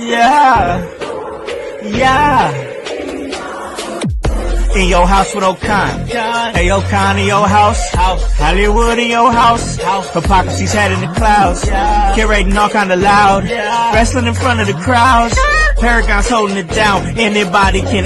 Yeah, yeah. In your house with O'Con. Hey, O'Con in your house. Hollywood in your house. Hypocrisy's head in the clouds. Curating all kind of loud. Wrestling in front of the crowds. Paragon's holding it down. Anybody can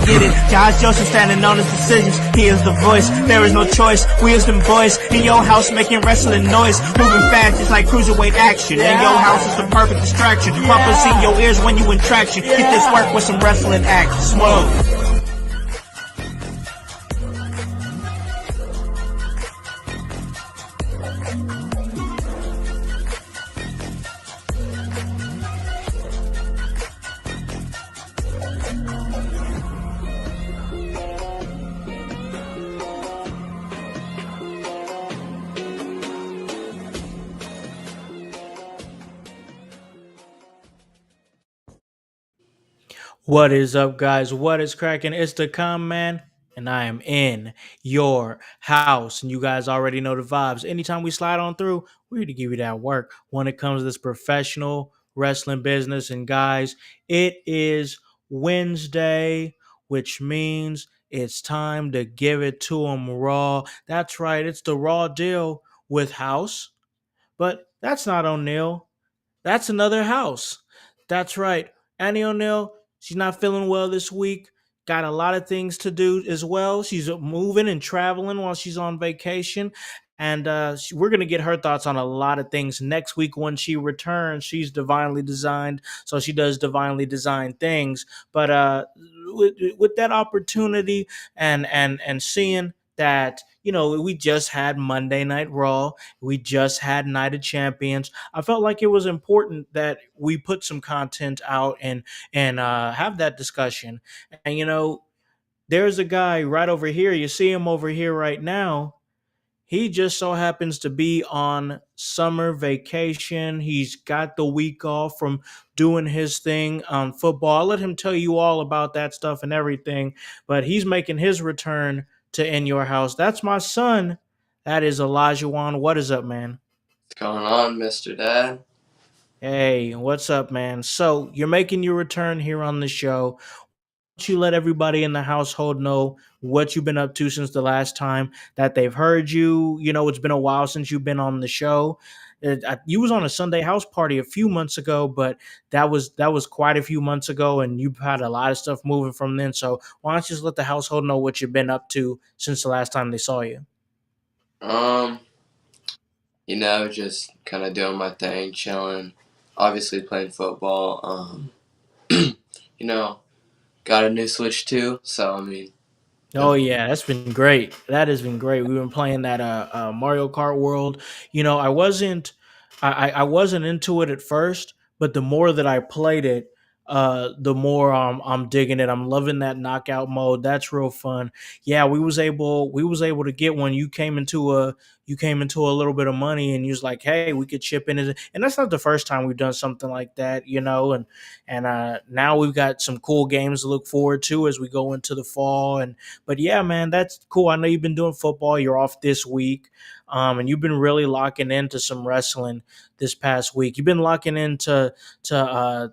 get it. Josh Joseph standing on his decisions. He is the voice. There is no choice. We as them boys in your house making wrestling noise. Moving fast just like cruiserweight action. In your house is the perfect distraction. Bumpers in your ears when you in traction. Get this work with some wrestling action. Smoke. What is up, guys? What is cracking? It's the Con Man, and I am in your house. And you guys already know the vibes. Anytime we slide on through, we're here to give you that work when it comes to this professional wrestling business. And guys, it is Wednesday, which means it's time to give it to them raw. That's right, it's the raw deal with Howse. But that's not O'Neal. That's another house. That's right. Annie O'Neal, she's not feeling well this week. Got a lot of things to do as well. She's moving and traveling while she's on vacation. And we're going to get her thoughts on a lot of things next week when she returns. She's divinely designed, so she does divinely designed things. But with that opportunity and seeing that, we just had Monday Night Raw, we just had Night of Champions. I felt like it was important that we put some content out and have that discussion. And there's a guy right over here. You see him over here right now. He just so happens to be on summer vacation. He's got the week off from doing his thing on football. I'll let him tell you all about that stuff and everything. But he's making his return to In Your House. That's my son. That is Elijah Wan. What is up, man? What's going on, Mr. Dad? Hey, what's up, man? So you're making your return here on the show. Why don't you let everybody in the household know what you've been up to since the last time that they've heard you? It's been a while since you've been on the show. You was on a Sunday house party a few months ago, but that was quite a few months ago, and you've had a lot of stuff moving from then. So why don't you just let the household know what you've been up to since the last time they saw you? Um, just kind of doing my thing, chilling. Obviously playing football. You know, got a new Switch too, so Oh yeah, that's been great. That has been great. We've been playing that Mario Kart World. I wasn't I wasn't into it at first, but the more that I played it, the more I'm digging it. I'm loving that knockout mode. That's real fun. Yeah, we was able to get one. You came into a little bit of money, and you was like, hey, we could chip in it. And that's not the first time we've done something like that, and now we've got some cool games to look forward to as we go into the fall. But yeah, man, that's cool. I know you've been doing football. You're off this week, and you've been really locking into some wrestling this past week. You've been locking into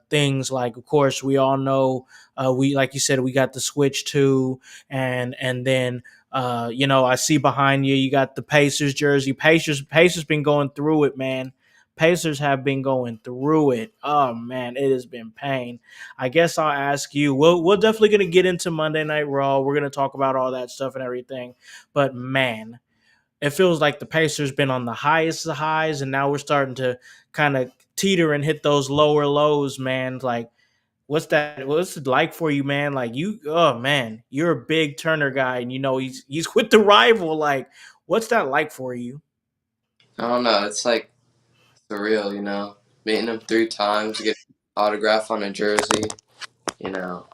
things like, of course, we all know, we like you said, we got the Switch too, and then. I see behind you, you got the Pacers jersey. Pacers been going through it, man. Pacers have been going through it. Oh man, it has been pain. I guess I'll ask you. We're definitely gonna get into Monday Night Raw. We're gonna talk about all that stuff and everything. But man, it feels like the Pacers been on the highest of highs, and now we're starting to kind of teeter and hit those lower lows, man. Like, what's it like for you, man? Like, oh man, you're a big Turner guy, and he's with the rival. Like, what's that like for you? I don't know. It's like surreal, meeting him 3 times, get autograph on a jersey. You know,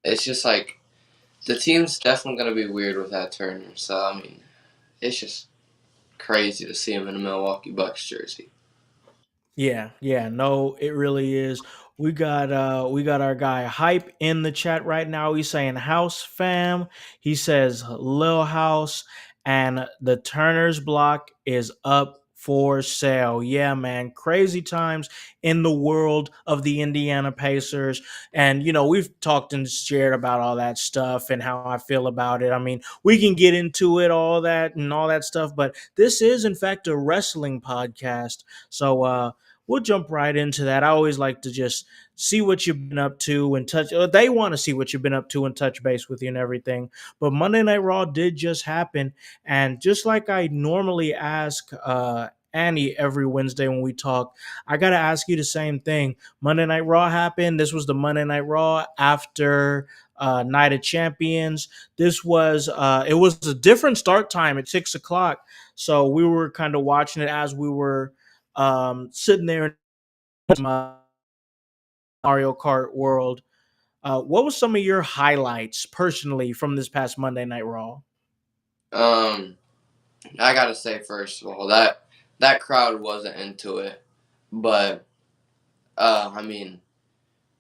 it's just like the team's definitely gonna be weird without Turner. So it's just crazy to see him in a Milwaukee Bucks jersey. Yeah, no, it really is. We got our guy Hype in the chat right now. He's saying House fam. He says Lil House, and the Turner's block is up for sale. Yeah, man. Crazy times in the world of the Indiana Pacers. And, we've talked and shared about all that stuff and how I feel about it. I mean, we can get into it, all that stuff, but this is, in fact, a wrestling podcast. So, we'll jump right into that. I always like to just see what you've been up to and touch. They want to see what you've been up to and touch base with you and everything. But Monday Night Raw did just happen, and just like I normally ask Annie every Wednesday when we talk, I gotta ask you the same thing. Monday Night Raw happened. This was the Monday Night Raw after Night of Champions. It was a different start time at 6 o'clock, so we were kind of watching it as we were sitting there in my Mario Kart world. What was some of your highlights personally from this past Monday Night Raw? Um, I gotta say first of all that crowd wasn't into it, but I mean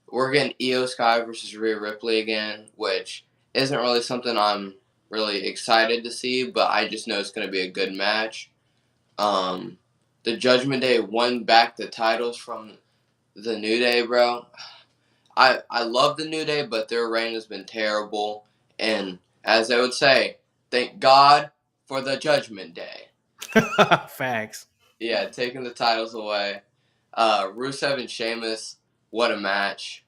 we're getting Io Sky versus Rhea Ripley again, which isn't really something I'm really excited to see, but I just know it's gonna be a good match. Um, the Judgment Day won back the titles from the New Day, bro. I love the New Day, but their reign has been terrible. And as I would say, thank God for the Judgment Day. Facts. Yeah, taking the titles away. Rusev and Sheamus, what a match.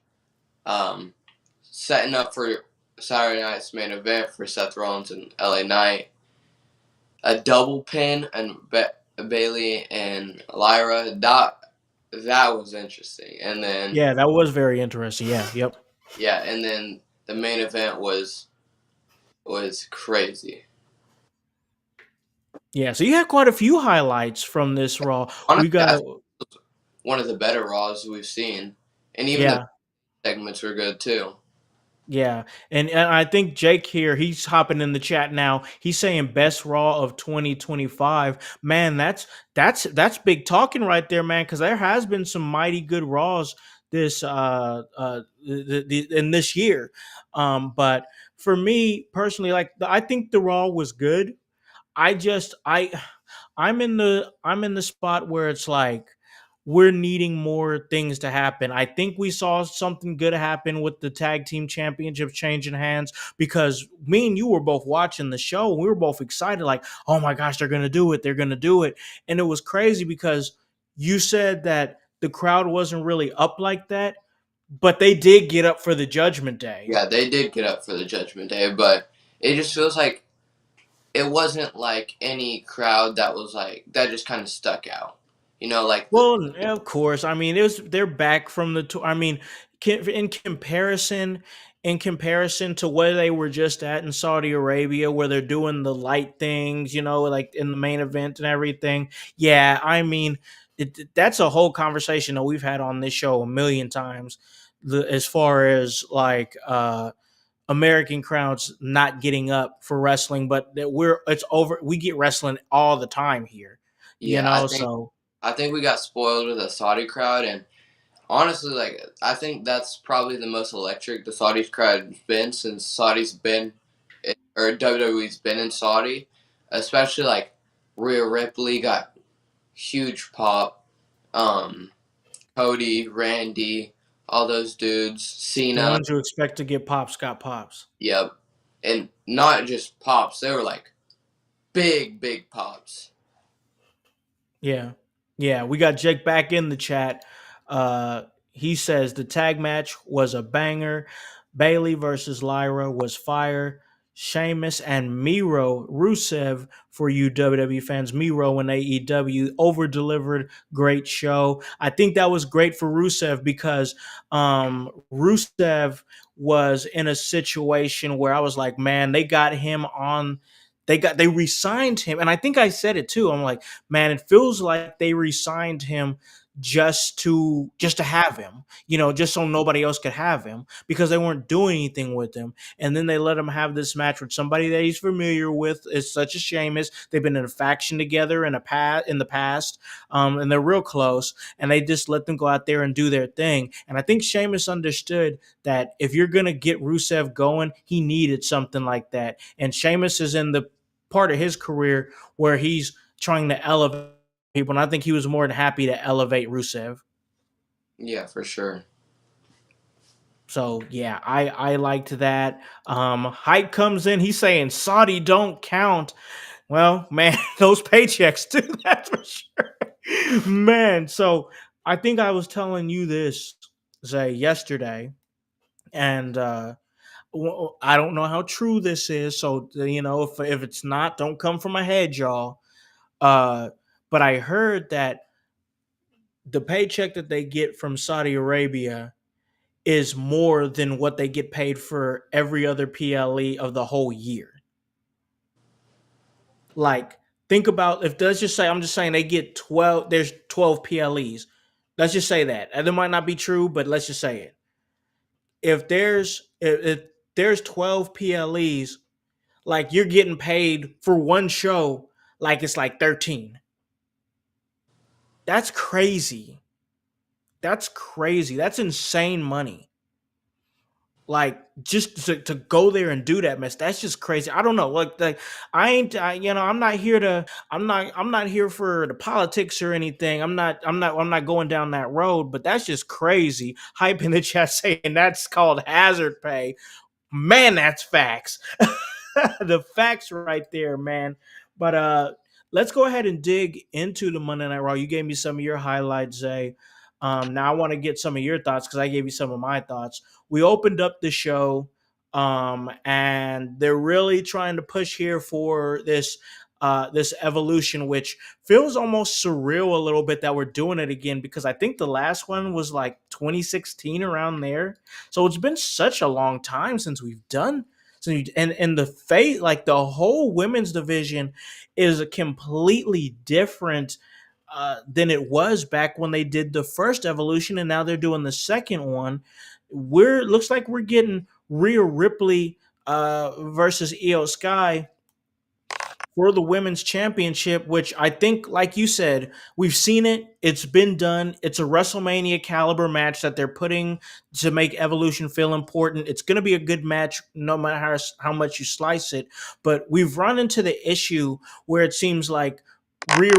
Um, Setting up for Saturday night's main event for Seth Rollins and LA Knight. A double pin and Bailey and Lyra. That was interesting. And then Yeah, that was very interesting. Yeah, yep. yeah, and then the main event was crazy. Yeah, so you had quite a few highlights from this Raw. Honestly, We got that's a one of the better Raws we've seen, and even the yeah, segments were good too. yeah, and I think Jake here, he's hopping in the chat now. He's saying best Raw of 2025. Man, that's big talking right there, man. Because there has been some mighty good Raws this in this year. But for me personally, like I think the Raw was good. I just I'm in the spot where it's like we're needing more things to happen. I think we saw something good happen with the tag team championships changing hands because me and you were both watching the show. We were both excited, like, oh my gosh, they're gonna do it, they're gonna do it. And it was crazy because you said that the crowd wasn't really up like that, but they did get up for the judgment day. Yeah, they did get up for the Judgment Day, but it just feels like it wasn't like any crowd that was like that just kind of stuck out. You know, like Well, yeah, of course. I mean, they're back from the tour. I mean, in comparison to where they were just at in Saudi Arabia, where they're doing the light things, like in the main event and everything. Yeah, I mean, that's a whole conversation that we've had on this show a million times. As far as like American crowds not getting up for wrestling, but that it's over. We get wrestling all the time here, yeah, so. I think we got spoiled with the Saudi crowd, and honestly, like I think that's probably the most electric the Saudi crowd's been since Saudi's been or WWE's been in Saudi, especially like Rhea Ripley got huge pop. Um, Cody, Randy, all those dudes, The Cena, ones you expect to get pops got pops. yep, and not just pops. They were like big pops. Yeah. Yeah. We got Jake back in the chat. He says the tag match was a banger. Bailey versus Lyra was fire. Sheamus and Miro Rusev for you WWE fans. Miro in AEW over delivered. Great show. I think that was great for Rusev because Rusev was in a situation where I was like, man, they got him on. They re-signed him, and I think I said it too. I'm like, man, it feels like they re-signed him just to have him, just so nobody else could have him because they weren't doing anything with him. And then they let him have this match with somebody that he's familiar with. It's such a Sheamus. They've been in a faction together in the past, and they're real close. And they just let them go out there and do their thing. And I think Sheamus understood that if you're gonna get Rusev going, he needed something like that. And Sheamus is in the part of his career where he's trying to elevate people, and I think he was more than happy to elevate Rusev. Yeah, for sure. So yeah, I liked that. Hype comes in. He's saying Saudi don't count. Well, man, those paychecks too. That's for sure, man. So I think I was telling you this, Zay, yesterday, and I don't know how true this is. So if it's not, don't come from my head, y'all. Uh, but I heard that the paycheck that they get from Saudi Arabia is more than what they get paid for every other PLE of the whole year. Like, think about, if let's just say, I'm just saying they get 12, there's 12 PLEs. Let's just say that. And it might not be true, but let's just say it. If there's 12 PLEs, like you're getting paid for one show like it's like 13. That's crazy. That's crazy. That's insane money. Like, just to go there and do that mess, that's just crazy. I don't know, like I ain't I'm not here for the politics or anything. I'm not going down that road, but that's just crazy. Hype in the chat saying that's called hazard pay. Man, that's facts. The facts right there, man. But let's go ahead and dig into the Monday Night Raw. You gave me some of your highlights, Zay. Now I want to get some of your thoughts because I gave you some of my thoughts. We opened up the show, and they're really trying to push here for this evolution, which feels almost surreal a little bit that we're doing it again, because I think the last one was like 2016 around there. So it's been such a long time since we've done. And the fate, like the whole women's division, is a completely different than it was back when they did the first evolution, and now they're doing the second one. We're Looks like we're getting Rhea Ripley versus Io Sky for the women's championship, which I think, like you said, we've seen it. It's been done. It's a WrestleMania caliber match that they're putting to make Evolution feel important. It's going to be a good match no matter how much you slice it. But we've run into the issue where it seems like Rhea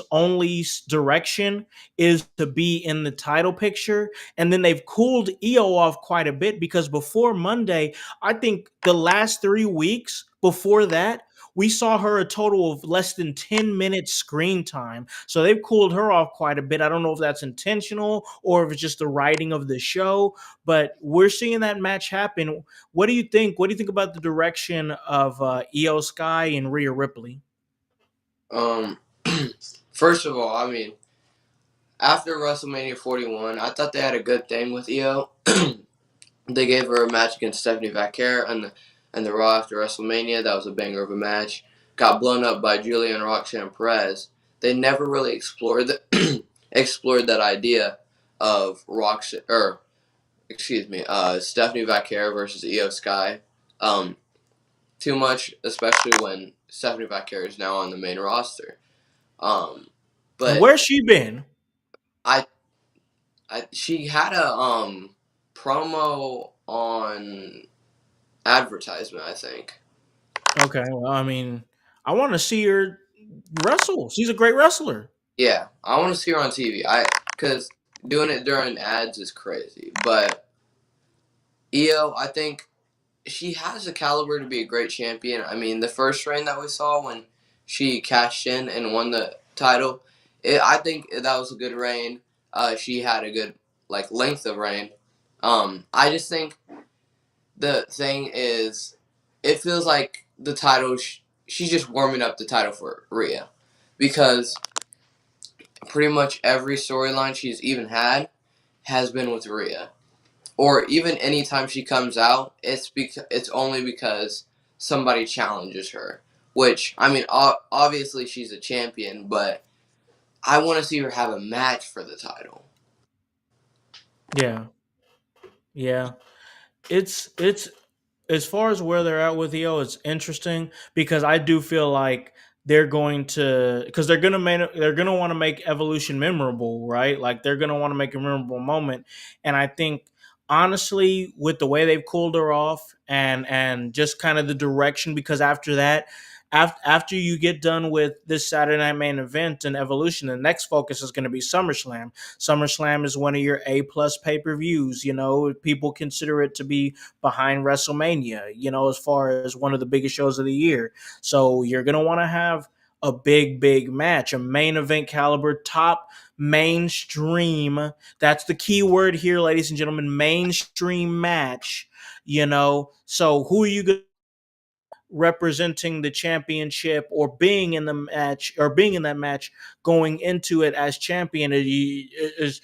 only direction is to be in the title picture. And then they've cooled Io off quite a bit, because before Monday, I think the last 3 weeks before that, we saw her a total of less than 10 minutes screen time. So they've cooled her off quite a bit. I don't know if that's intentional or if it's just the writing of the show, but we're seeing that match happen. What do you think? What do you think about the direction of Io Sky and Rhea Ripley? Um, first of all, I mean, after WrestleMania 41, I thought they had a good thing with Io. They gave her a match against Stephanie Vaquer and the Raw after WrestleMania. That was a banger of a match. Got blown up by Julia and Roxanne Perez. They never really explored explored that idea of Stephanie Vaquer versus Io Sky um, too much, especially when Stephanie Vaquer is now on the main roster. Um, And but where's she been? I, she had a promo on advertisement, I think. Okay, well, I mean, I want to see her wrestle. She's a great wrestler. Yeah, I want to see her on TV. Because doing it during ads is crazy. But Io, I think she has the caliber to be a great champion. I mean, the first reign that we saw when she cashed in and won the title, I think that was a good reign. She had a good length of reign. I just think the thing is, it feels like the title. She's just warming up the title for Rhea, because pretty much every storyline she's even had has been with Rhea. Or even anytime she comes out, it's only because somebody challenges her. Which, I mean, obviously she's a champion, but I want to see her have a match for the title. Yeah, yeah. It's as far as where they're at with EO, it's interesting because I do feel like they're going to, because they're gonna want to make Evolution memorable, right? Like they're gonna want to make a memorable moment, and I think honestly, with the way they've cooled her off and just kind of the direction, because after that, after you get done with this Saturday night main event and Evolution, the next focus is going to be SummerSlam. SummerSlam is one of your A plus pay per views. You know, people consider it to be behind WrestleMania. You know, as far as one of the biggest shows of the year. So you're going to want to have a big match, a main event caliber, top mainstream. That's the key word here, ladies and gentlemen. Mainstream match. You know, so who are you going representing the championship or being in the match or being in that match going into it as champion is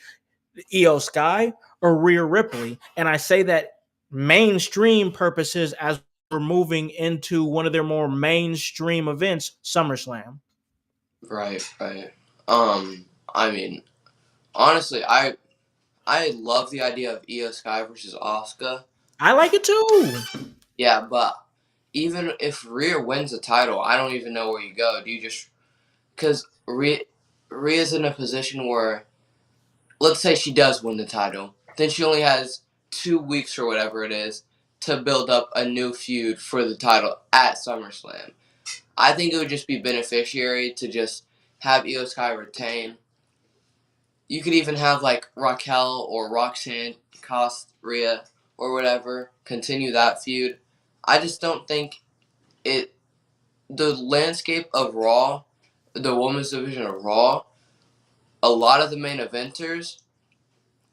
Io Sky or Rhea Ripley? And I say that mainstream purposes as we're moving into one of their more mainstream events, SummerSlam. Right, right. I mean, honestly, I love the idea of Io Sky versus Asuka. I like it too. Yeah, but even if Rhea wins the title, I don't even know where you go. Do you just because Rhea's in a position where, let's say she does win the title, then she only has 2 weeks or whatever it is to build up a new feud for the title at SummerSlam. I think it would just be beneficiary to just have Io Sky retain. You could even have like Raquel or Roxanne cost Rhea or whatever, continue that feud. I just don't think it. The landscape of Raw, the women's division of Raw, a lot of the main eventers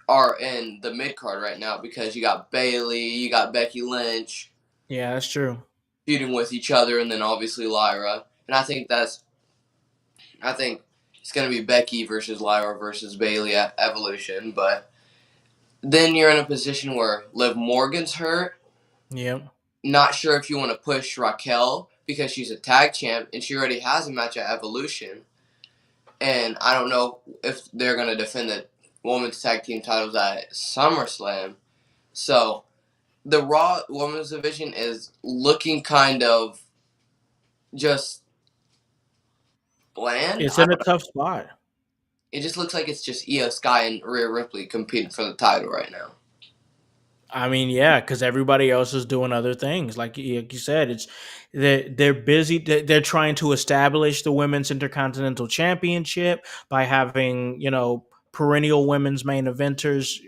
are in the mid card right now because you got Bailey, you got Becky Lynch Yeah, that's true. feuding with each other, and then obviously Lyra. And I think it's gonna be Becky versus Lyra versus Bailey at Evolution, but then you're in a position where Liv Morgan's hurt. Yep. Not sure if you want to push Raquel because she's a tag champ and she already has a match at Evolution. And I don't know if they're going to defend the women's tag team titles at SummerSlam. So the Raw women's division is looking kind of just bland. It's in a tough spot. It just looks like it's just Io Sky and Rhea Ripley competing for the title right now. I mean, yeah, because everybody else is doing other things. Like you said, it's they're busy. They're trying to establish the women's intercontinental championship by having perennial women's main eventers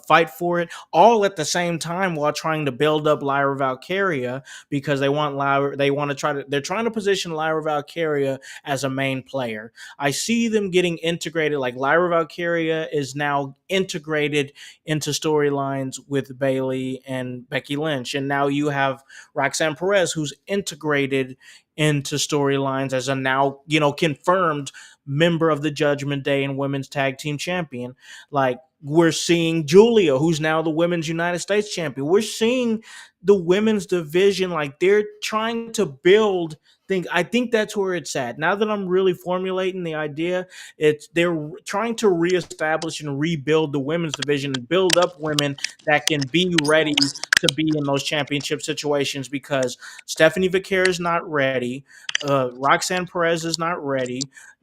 fight for it, all at the same time while trying to build up Lyra Valkyria because they want Lyra. They want to try to. They're trying to position Lyra Valkyria as a main player. I see them getting integrated. Like Lyra Valkyria is now integrated into storylines with Bailey and Becky Lynch. And now you have Roxanne Perez, who's integrated into storylines as a now, confirmed member of the Judgment Day and women's tag team champion. Like we're seeing Julia, who's now the women's United States champion. We're seeing the women's division, like they're trying to build things. I think that's where it's at. Now that I'm really formulating the idea, it's they're trying to reestablish and rebuild the women's division and build up women that can be ready to be in those championship situations because Stephanie Vaquer is not ready. Roxanne Perez is not ready.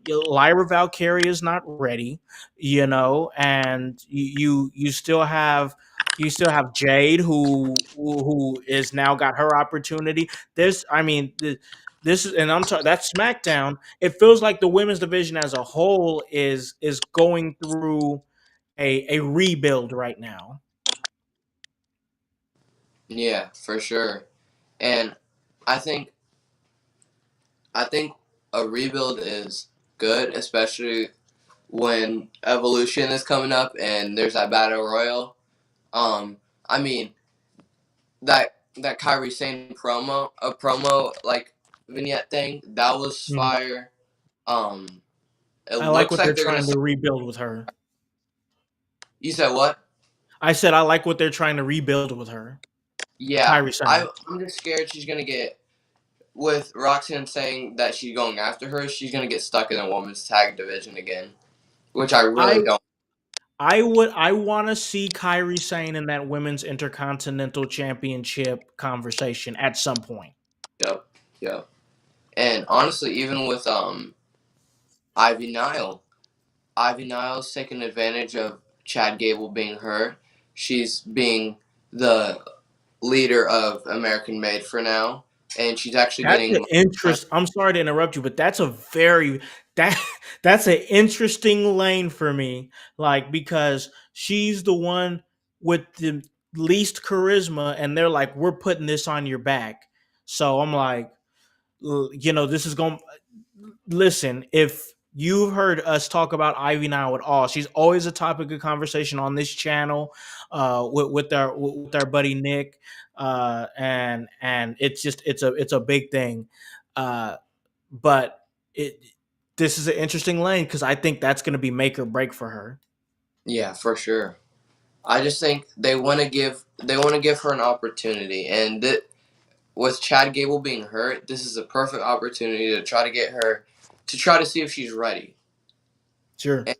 Lyra Valkyria is not ready, and you still have Jade who is now got her opportunity. This is, and I'm talking that's SmackDown. It feels like the women's division as a whole is going through a rebuild right now. Yeah, for sure. And I think I think a rebuild is good, especially when Evolution is coming up and there's that battle royal. I mean that Kyrie Sane promo like vignette thing that was Mhm. fire. Um, it I like looks what they're like they're gonna. trying to rebuild with her. You said what? I said I like what they're trying to rebuild with her. Yeah, Kyrie Sane. I'm just scared she's gonna get with Roxanne saying that she's going after her. She's gonna get stuck in a women's tag division again, which I really I don't. I want to see Kyrie Sane in that women's intercontinental championship conversation at some point. Yep, yep. And honestly, even with Ivy Nile, Ivy Nile's taking advantage of Chad Gable being hurt. She's being the leader of American Made for now. and she's actually That's getting an more time. interest. I'm sorry to interrupt you, but that's a very that that's an interesting lane for me. Like because she's the one with the least charisma, and they're like, "We're putting this on your back." So I'm like, this is going. Listen, if you've heard us talk about Ivy now at all, she's always a topic of conversation on this channel, with our buddy Nick, and it's a big thing, uh, but it this is an interesting lane because I think that's going to be make or break for her. Yeah, for sure. I just think they want to give her an opportunity, and with Chad Gable being hurt, this is a perfect opportunity to try to get her to try to see if she's ready. Sure. And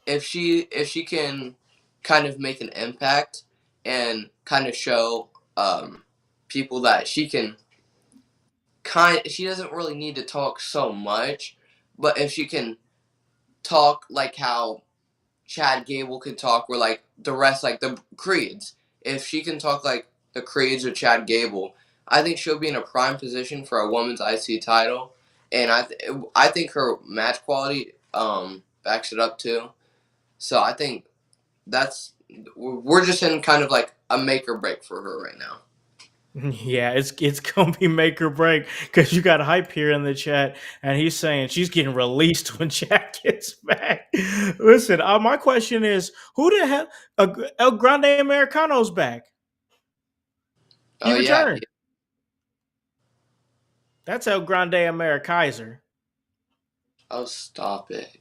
if she can kind of make an impact and kind of show people that she doesn't really need to talk so much, but if she can talk like how Chad Gable could talk, where like the rest, like the Creeds, if she can talk like the Creeds or Chad Gable, I think she'll be in a prime position for a women's IC title, and I think her match quality backs it up too. So I think that's we're just in kind of like a make or break for her right now. Yeah, it's gonna be make or break because you got hype here in the chat, and he's saying she's getting released when Jack gets back. Listen, my question is, who the hell? El Grande Americano's back. He Oh yeah. returned. That's El Grande Amerikaiser. Oh, stop it.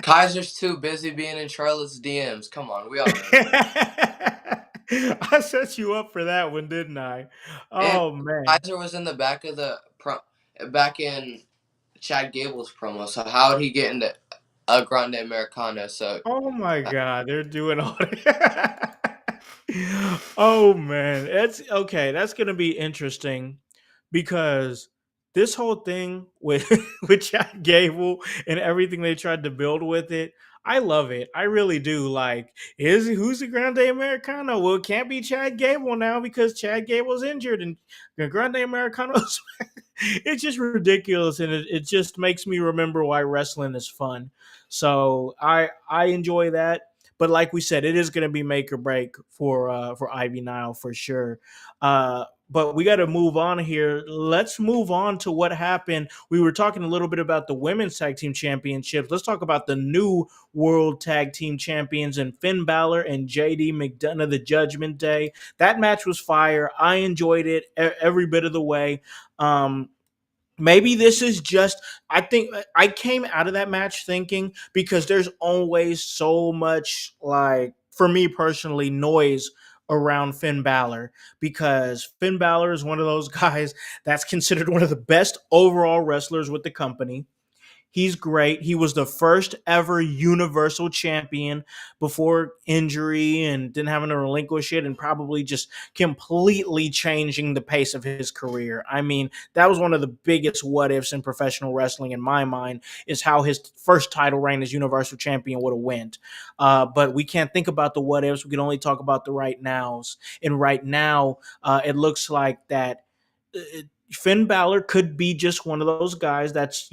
Kaiser's too busy being in Charlotte's DMs. Come on, we all know that. I set you up for that one, didn't I? And Oh man. Kaiser was in the back in Chad Gable's promo. So how would he get into a Grande Americano? So Oh my god, they're doing all that. Oh man, that's okay. That's gonna be interesting because this whole thing with with Chad Gable and everything they tried to build with it, I love it. I really do. Like, who's the Grande Americano? Well, it can't be Chad Gable now because Chad Gable's injured and the Grande Americano's it's just ridiculous, and it just makes me remember why wrestling is fun. So I enjoy that. But like we said, it is going to be make or break for Ivy Nile for sure. But we got to move on here. Let's move on to what happened. We were talking a little bit about the women's tag team championships. Let's talk about the new world tag team champions and Finn Balor and JD McDonough, the Judgment Day. That match was fire. I enjoyed it every bit of the way. Um, Maybe this is just, I think I came out of that match thinking because there's always so much, like, for me personally, noise around Finn Balor because Finn Balor is one of those guys that's considered one of the best overall wrestlers with the company. He's great. He was the first ever Universal Champion before injury and didn't having to relinquish it, and probably just completely changing the pace of his career. I mean, that was one of the biggest what ifs in professional wrestling in my mind, is how his first title reign as Universal Champion would have went. But we can't think about the what ifs. We can only talk about the right nows. And right now, it looks like that Finn Balor could be just one of those guys that's,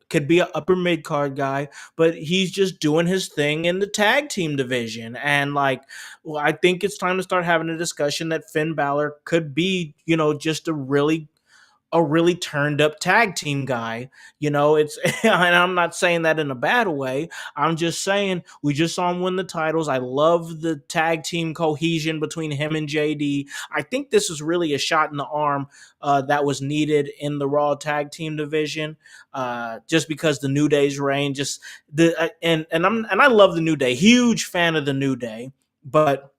could be an upper mid card guy, but he's just doing his thing in the tag team division. And like, well, I think it's time to start having a discussion that Finn Balor could be, just a really turned up tag team guy. It's and I'm not saying that in a bad way. I'm just saying we just saw him win the titles. I love the tag team cohesion between him and JD. I think this is really a shot in the arm that was needed in the Raw tag team division. Just because the New Day's reign, just and I love the New Day. Huge fan of the New Day, but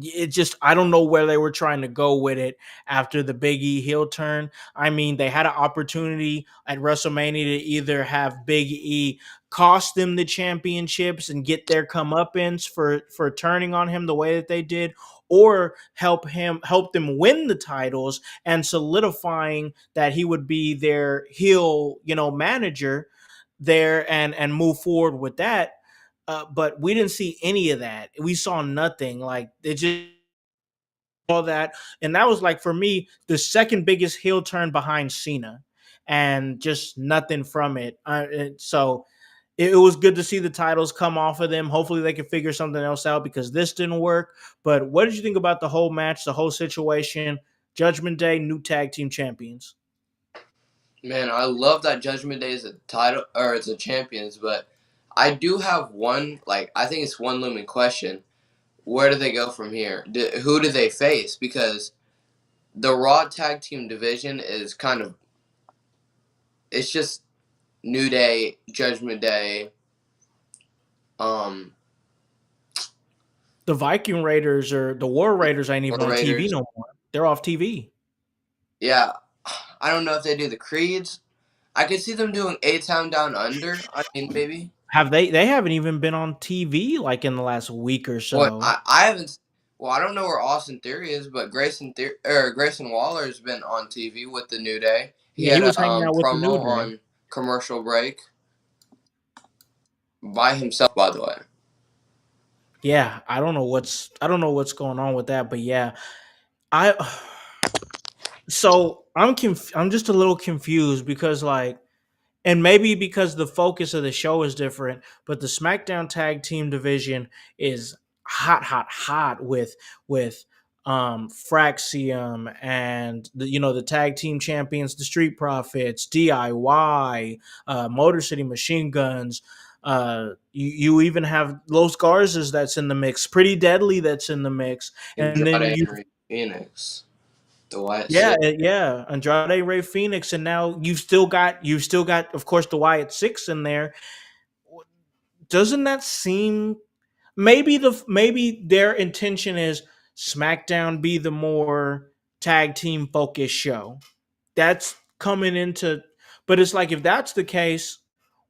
it just, I don't know where they were trying to go with it after the Big E heel turn. I mean, they had an opportunity at WrestleMania to either have Big E cost them the championships and get their comeuppance for turning on him the way that they did, or help them win the titles and solidifying that he would be their heel, manager there, and move forward with that. But we didn't see any of that. We saw nothing. Like, it just all that, and that was like for me the second biggest heel turn behind Cena, and just nothing from it. So it was good to see the titles come off of them. Hopefully, they can figure something else out because this didn't work. But what did you think about the whole match, the whole situation? Judgment Day, new tag team champions. Man, I love that Judgment Day is a title or it's a champions, but I do have one like I think it's one looming question. Where do they go from here? Who do they face? Because the Raw tag team division is kind of it's just New Day, Judgment Day, um, The Viking Raiders or the War Raiders ain't even War on TV Raiders. no more. They're off TV. Yeah, I don't know if they do the Creeds. I could see them doing A Town Down Under. I mean, maybe. Have they? They haven't even been on TV like in the last week or Well, so. I haven't. Well, I don't know where Austin Theory is, but Grayson Waller's been on TV with the New Day. He Yeah, he had was a hanging out with the New promo Day. on commercial break by himself, by the way. Yeah, I don't know what's going on with that, but yeah, I so I'm just a little confused because like, and maybe because the focus of the show is different, but the SmackDown Tag Team division is hot with Fraxium and the tag team champions, the Street Profits, DIY, Motor City Machine Guns. You even have Los Garzas that's in the mix, Pretty Deadly that's in the mix, and then Andrade you and Rey Phoenix, the Wyatt yeah, Six. yeah, Andrade, Ray Phoenix, and now you've still got, of course, the Wyatt Six in there. Doesn't that seem maybe their intention is SmackDown be the more tag team focused show? That's coming into, but it's like if that's the case,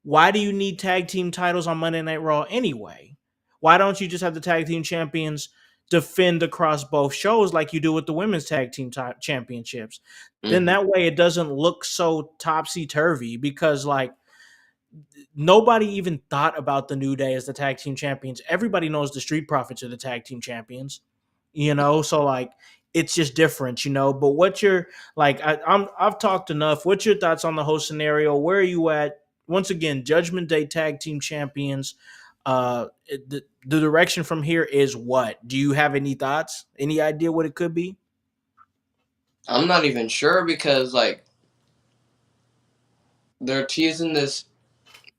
why do you need tag team titles on Monday Night Raw anyway? Why don't you just have the tag team champions defend across both shows like you do with the women's tag team championships? Then Mm-hmm. that way it doesn't look so topsy turvy because like nobody even thought about the New Day as the tag team champions. Everybody knows the Street Profits are the tag team champions, so like it's just different, but what's your like? I've talked enough. What's your thoughts on the whole scenario? Where are you at? Once again, Judgment Day tag team champions. The direction from here is what? Do you have any thoughts? Any idea what it could be? I'm not even sure because like they're teasing this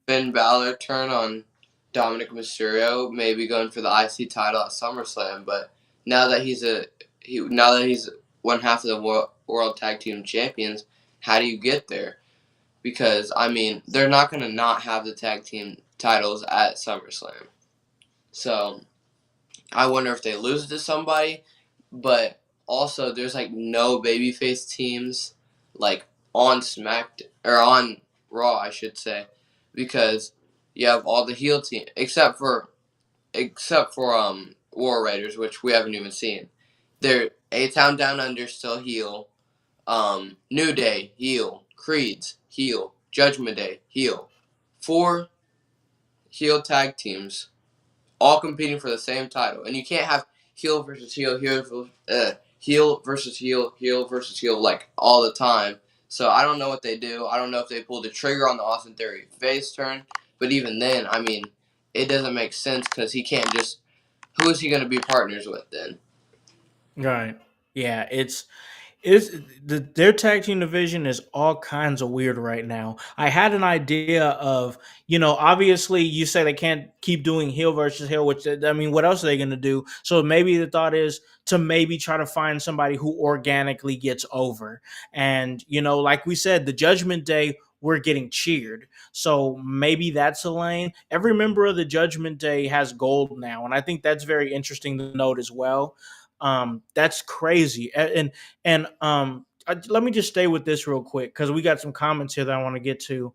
Finn Balor turn on Dominic Mysterio, maybe going for the IC title at SummerSlam. But now that now that he's one half of the World Tag Team Champions, how do you get there? Because I mean, they're not going to not have the tag team titles at SummerSlam. So I wonder if they lose to somebody. But also, there's like no babyface teams like on Smack or on Raw, I should say, because you have all the heel team except for War Raiders, which we haven't even seen. They're A Town Down Under still heel, New Day heel, Creeds heel, Judgment Day heel, four heel tag teams all competing for the same title, and you can't have heel versus heel, heel versus heel, heel versus heel like all the time. So I don't know what they do. I don't know if they pull the trigger on the Austin Theory face turn, but even then, I mean, it doesn't make sense because he can't just. Who is he going to be partners with then? Right. Yeah, it's their tag team division is all kinds of weird right now. I had an idea of, obviously you say they can't keep doing heel versus heel, which I mean, what else are they going to do? So maybe the thought is to maybe try to find somebody who organically gets over. And, like we said, the Judgment Day, we're getting cheered. So maybe that's a lane. Every member of the Judgment Day has gold now. And I think that's very interesting to note as well. That's crazy. Let me just stay with this real quick because we got some comments here that I want to get to.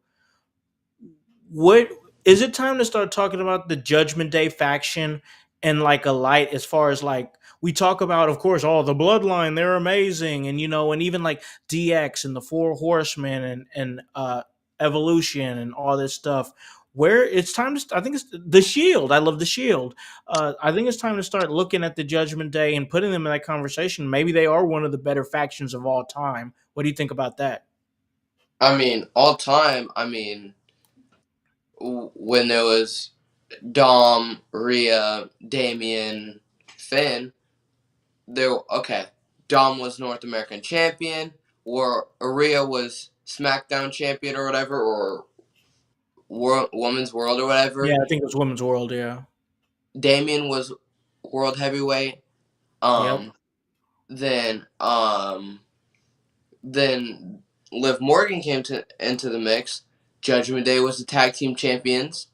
What is it time to start talking about the Judgment Day faction and like a light as far as like we talk about, of course, all the bloodline, they're amazing, and and even like DX and the Four Horsemen and Evolution and all this stuff. where it's time to. I think it's the Shield. I love the Shield. I think it's time to start looking at the Judgment Day and putting them in that conversation. Maybe they are one of the better factions of all time. What do you think about that? I mean, all time. I mean, when there was Dom, Rhea, Damien, Finn, there. Okay, Dom was North American champion, or Rhea was SmackDown champion or whatever, or Women's World or Yeah, whatever. I think it was Women's World. Yeah. Damien was World Heavyweight. Yep. Um, then um, then Liv Morgan came into the mix. Judgment Day was the tag team champions.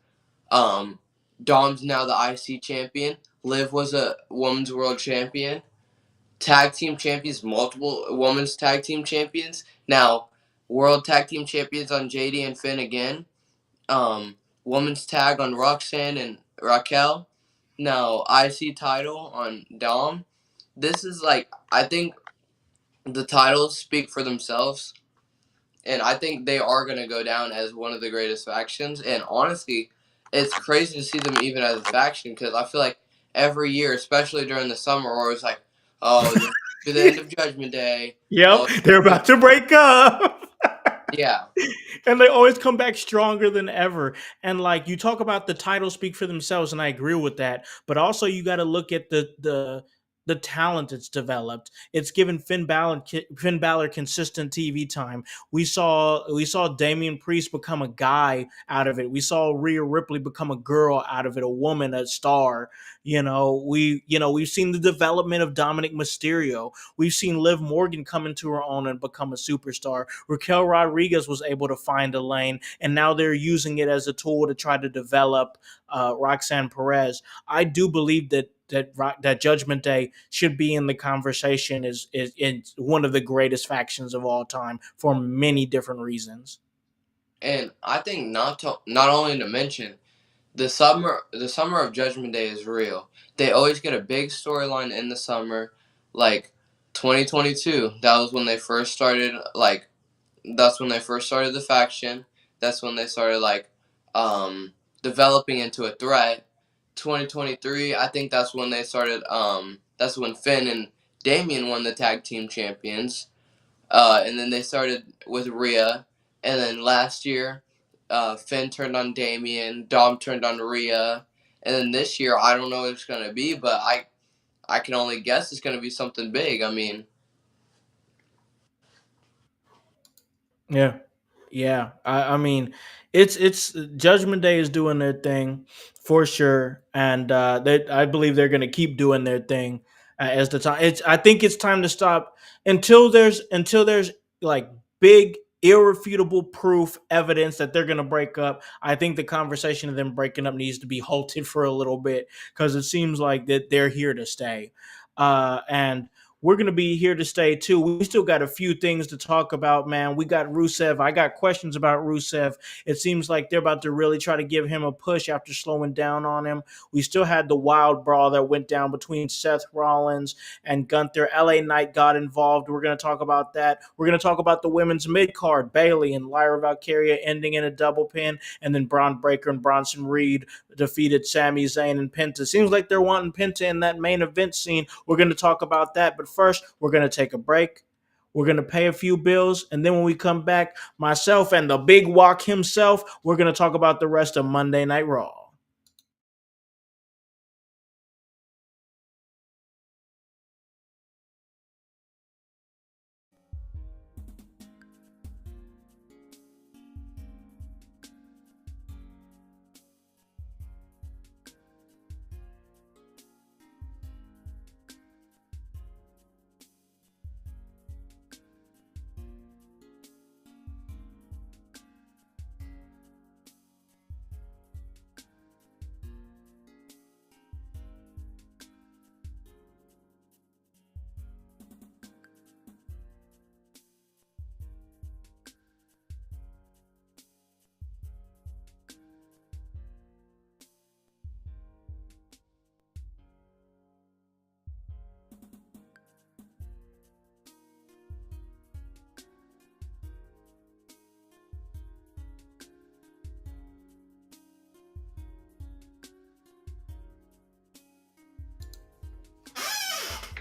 Um, Dom's now the IC champion. Liv was a women's world champion. Tag team champions, multiple women's tag team champions. Now, world tag team champions on JD and Finn again. Women's tag on Roxanne and Raquel. Now, IC title on Dom. This is like, I think the titles speak for themselves. And I think they are going to go down as one of the greatest factions. And honestly, it's crazy to see them even as a faction because I feel like every year, especially during the summer, where it's like, oh, this is the end of Judgment Day. Yep. Oh, They're about to break up. yeah. And they always come back stronger than ever. And like you talk about the titles speak for themselves, and I agree with that. But also you got to look at the talent it's developed. It's given Finn Balor consistent TV time. We saw Damian Priest become a guy out of it. We saw Rhea Ripley become a girl out of it, a woman, a star. We've seen the development of Dominic Mysterio. We've seen Liv Morgan come into her own and become a superstar. Raquel Rodriguez was able to find a lane, and now they're using it as a tool to try to develop Roxanne Perez. I do believe that Judgment Day should be in the conversation is one of the greatest factions of all time for many different reasons. And I think not only to mention the summer of Judgment Day is real. They always get a big storyline in the summer, like 2022. That was when they first started. That's when they first started the faction. That's when they started um, developing into a threat. 2023, I think that's when they started. That's when Finn and Damien won the tag team champions. And then they started with Rhea, and then last year, Finn turned on Damien, Dom turned on Rhea, and then this year I don't know what it's gonna be, but I can only guess it's gonna be something big. I mean, Yeah. Yeah. I mean, it's Judgment Day is doing their thing for sure. And I believe they're gonna keep doing their thing as the time I think it's time to stop until there's like big irrefutable proof evidence that they're going to break up. I think the conversation of them breaking up needs to be halted for a little bit because it seems like that they're here to stay. And we're going to be here to stay too. We still got a few things to talk about, man. We got Rusev. I got questions about Rusev. It seems like they're about to really try to give him a push after slowing down on him. We still had the wild brawl that went down between Seth Rollins and Gunther. LA Knight got involved. We're going to talk about that. We're going to talk about the women's mid card, Bayley and Lyra Valkyria ending in a double pin, and then Braun Breaker and Bronson Reed defeated Sami Zayn and Penta. Seems like they're wanting Penta in that main event scene. We're going to talk about that. But first, we're going to take a break. We're going to pay a few bills. And then when we come back, myself and the big walk himself, we're going to talk about the rest of Monday Night Raw.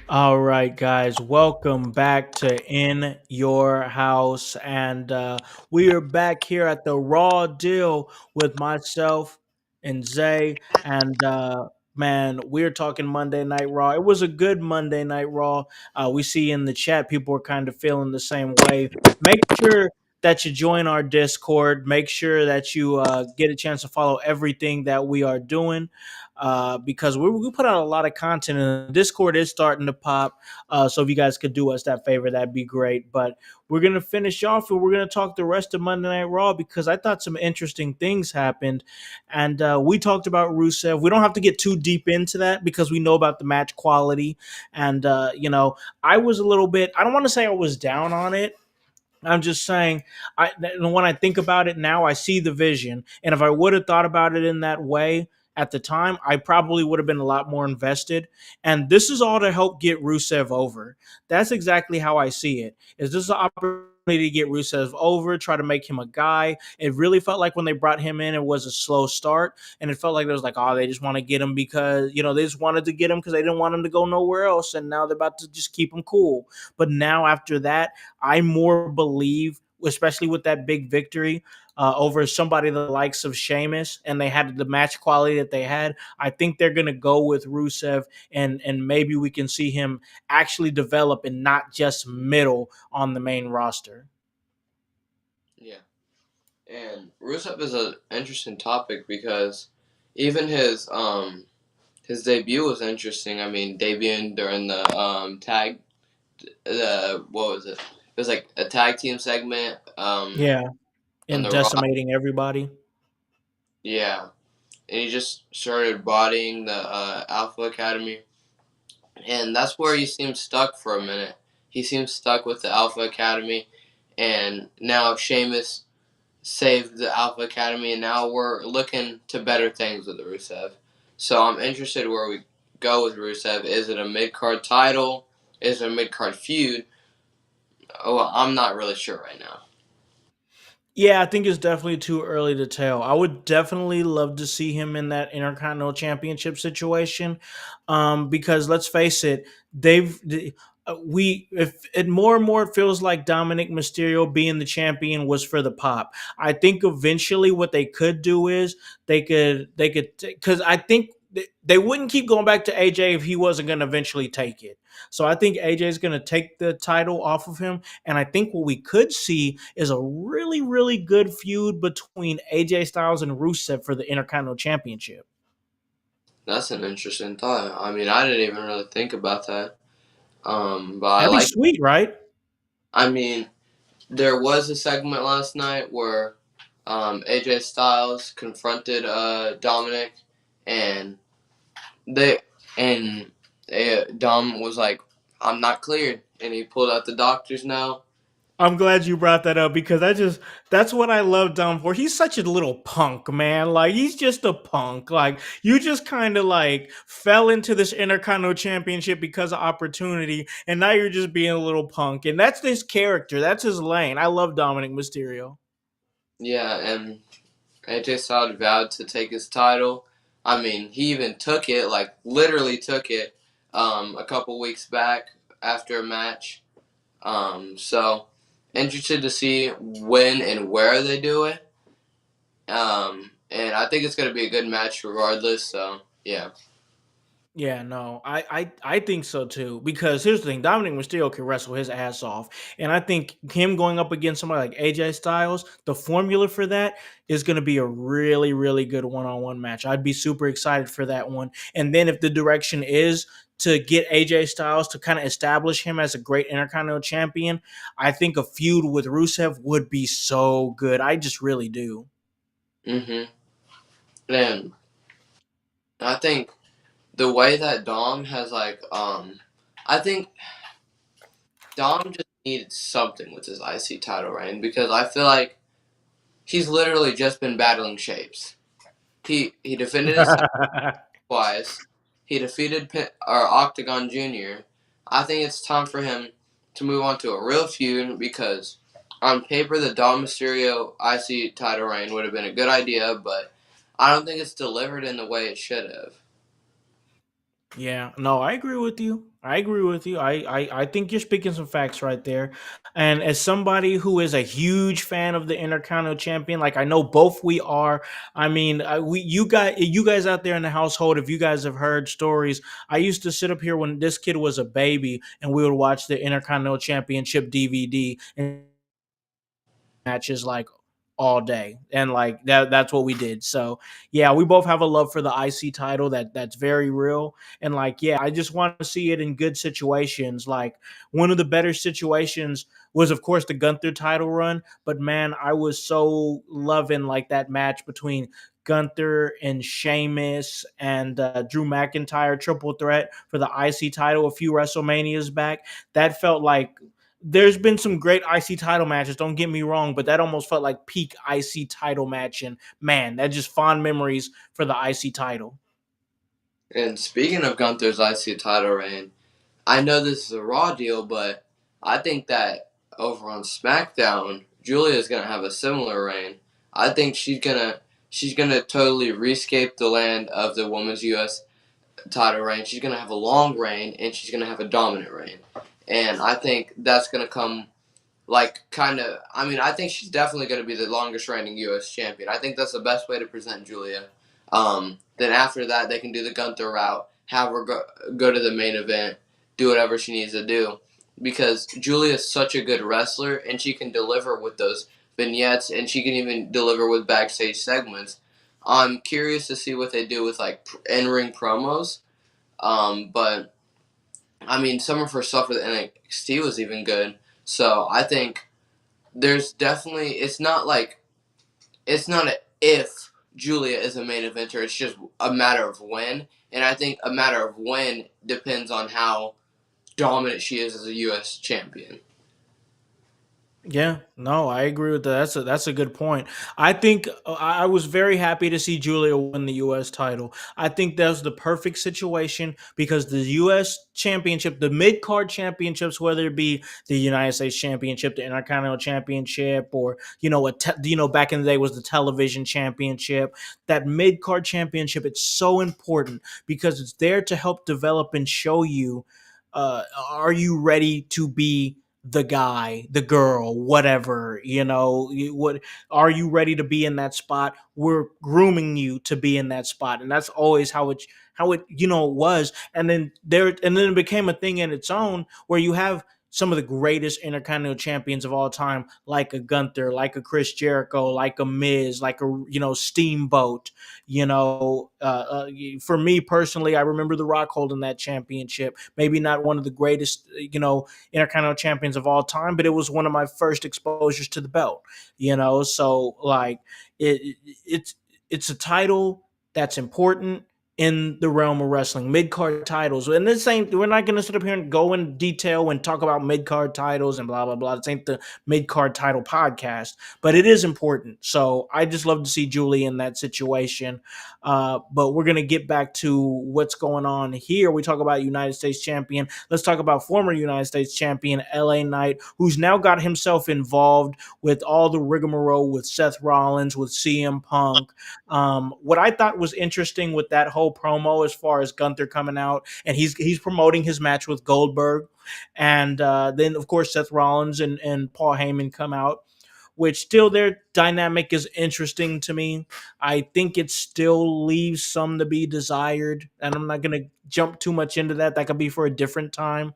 All right, guys, welcome back to In Your House. And we are back here at the Raw Deal with myself and Zay. And man, we're talking Monday Night Raw. It was a good Monday Night Raw. We see in the chat people are kind of feeling the same way. Make sure that you join our Discord. Make sure that you get a chance to follow everything that we are doing because we put out a lot of content and the Discord is starting to pop. So if you guys could do us that favor, that'd be great. But we're gonna finish off and we're gonna talk the rest of Monday Night Raw because I thought some interesting things happened, and we talked about Rusev. We don't have to get too deep into that because we know about the match quality, and I was a little bit. I don't want to say I was down on it. I'm just saying, when I think about it now, I see the vision. And if I would have thought about it in that way at the time, I probably would have been a lot more invested. And this is all to help get Rusev over. That's exactly how I see it. Is this an opportunity to get Rusev over, try to make him a guy? It really felt like when they brought him in, it was a slow start. And it felt like there was like, oh, they just want to get him because, they just wanted to get him because they didn't want him to go nowhere else. And now they're about to just keep him cool. But now after that, I more believe, especially with that big victory over somebody the likes of Sheamus, and they had the match quality that they had. I think they're going to go with Rusev, and maybe we can see him actually develop and not just middle on the main roster. Yeah, and Rusev is an interesting topic because even his debut was interesting. I mean, debuting during the what was it? It was like a tag team segment Yeah, on and the Raw. decimating everybody. Yeah, and he just started bodying the Alpha Academy, and that's where he seems stuck for a minute. He seems stuck with the Alpha Academy, and now Sheamus saved the Alpha Academy, and now we're looking to better things with Rusev. So I'm interested where we go with Rusev. Is it a mid card title? Is it a mid card feud? Oh, well, I'm not really sure right now. Yeah, I think it's definitely too early to tell. I would definitely love to see him in that Intercontinental Championship situation, because let's face it, we if it more and more it feels like Dominic Mysterio being the champion was for the pop. I think eventually what they could do is they could because I think they wouldn't keep going back to AJ if he wasn't going to eventually take it. So I think AJ is going to take the title off of him, and I think what we could see is a really, really good feud between AJ Styles and Rusev for the Intercontinental Championship. That's an interesting thought. I mean, I didn't even really think about that. But I That'd be like. sweet, right? I mean, there was a segment last night where AJ Styles confronted Dominic, and they and Dom was like, "I'm not cleared," and he pulled out the doctors now. I'm glad you brought that up because that's what I love Dom for. He's such a little punk, man. Like he's just a punk. Like you just kind of like fell into this Intercontinental Championship because of opportunity, and now you're just being a little punk. And that's his character. That's his lane. I love Dominic Mysterio. Yeah, and AJ Styles vowed to take his title. I mean, he even took it, like literally took it, a couple weeks back after a match. So interested to see when and where they do it. And I think it's going to be a good match regardless. So yeah. Yeah, no, I think so too. Because here's the thing: Dominic Mysterio can wrestle his ass off, and I think him going up against somebody like AJ Styles, the formula for that is going to be a really, really good one-on-one match. I'd be super excited for that one. And then if the direction is to get AJ Styles to kind of establish him as a great Intercontinental Champion, I think a feud with Rusev would be so good. I just really do. Mm-hmm. And I think the way that Dom has I think Dom just needed something with his IC title reign because I feel like he's literally just been battling shapes. He defended his title twice. He defeated Octagon Jr. I think it's time for him to move on to a real feud because on paper the Dom Mysterio IC title reign would have been a good idea, but I don't think it's delivered in the way it should have. Yeah, no, I agree with you. I agree with you. I think you're speaking some facts right there. And as somebody who is a huge fan of the Intercontinental Champion, like I know both we are. I mean, you guys out there in the household, if you guys have heard stories, I used to sit up here when this kid was a baby, and we would watch the Intercontinental Championship DVD and matches like all day, and like that's what we did. So yeah, we both have a love for the IC title that's very real. And like, yeah, I just want to see it in good situations. Like one of the better situations was of course the Gunther title run, but man, I was so loving like that match between Gunther and Sheamus and Drew McIntyre triple threat for the IC title a few WrestleManias back. That felt like, there's been some great IC title matches, don't get me wrong, but that almost felt like peak IC title match. And man, that just fond memories for the IC title. And speaking of Gunther's IC title reign, I know this is a Raw deal, but I think that over on SmackDown, Julia is gonna have a similar reign. I think she's gonna totally rescape the land of the women's U.S. title reign. She's gonna have a long reign, and she's gonna have a dominant reign. And I think that's gonna come like kind of. I mean, I think she's definitely going to be the longest reigning U.S. champion. I think that's the best way to present Julia. Then after that, they can do the Gunther route, have her go to the main event, do whatever she needs to do, because Julia is such a good wrestler and she can deliver with those vignettes and she can even deliver with backstage segments. I'm curious to see what they do with like in ring promos. But I mean, some of her stuff with NXT was even good. So I think there's definitely it's not a if Julia is a main eventer. It's just a matter of when, and I think a matter of when depends on how dominant she is as a U.S. champion. Yeah, no, I agree with that. That's a good point. I think I was very happy to see Julia win the U.S. title. I think that was the perfect situation because the U.S. Championship, the mid card championships, whether it be the United States Championship, the Intercontinental Championship, or back in the day was the Television Championship. That mid card championship, it's so important because it's there to help develop and show you, are you ready to be the guy, the girl, whatever, what are you ready to be in that spot? We're grooming you to be in that spot. And that's always how it was. And then it became a thing in its own where you have some of the greatest intercontinental champions of all time, like a Gunther, like a Chris Jericho, like a Miz, like a Steamboat. For me personally, I remember The Rock holding that championship. Maybe not one of the greatest, Intercontinental champions of all time, but it was one of my first exposures to the belt. So like it's it's a title that's important in the realm of wrestling, mid card titles. And this ain't, we're not going to sit up here and go in detail and talk about mid card titles and blah, blah, blah. This ain't the mid card title podcast, but it is important. So I just love to see Julie in that situation. But we're going to get back to what's going on here. We talk about United States champion. Let's talk about former United States champion LA Knight, who's now got himself involved with all the rigmarole with Seth Rollins, with CM Punk. What I thought was interesting with that whole promo, as far as Gunther coming out and he's promoting his match with Goldberg, and then of course Seth Rollins and Paul Heyman come out, which still their dynamic is interesting to me. I think it still leaves some to be desired, and I'm not going to jump too much into that. That could be for a different time.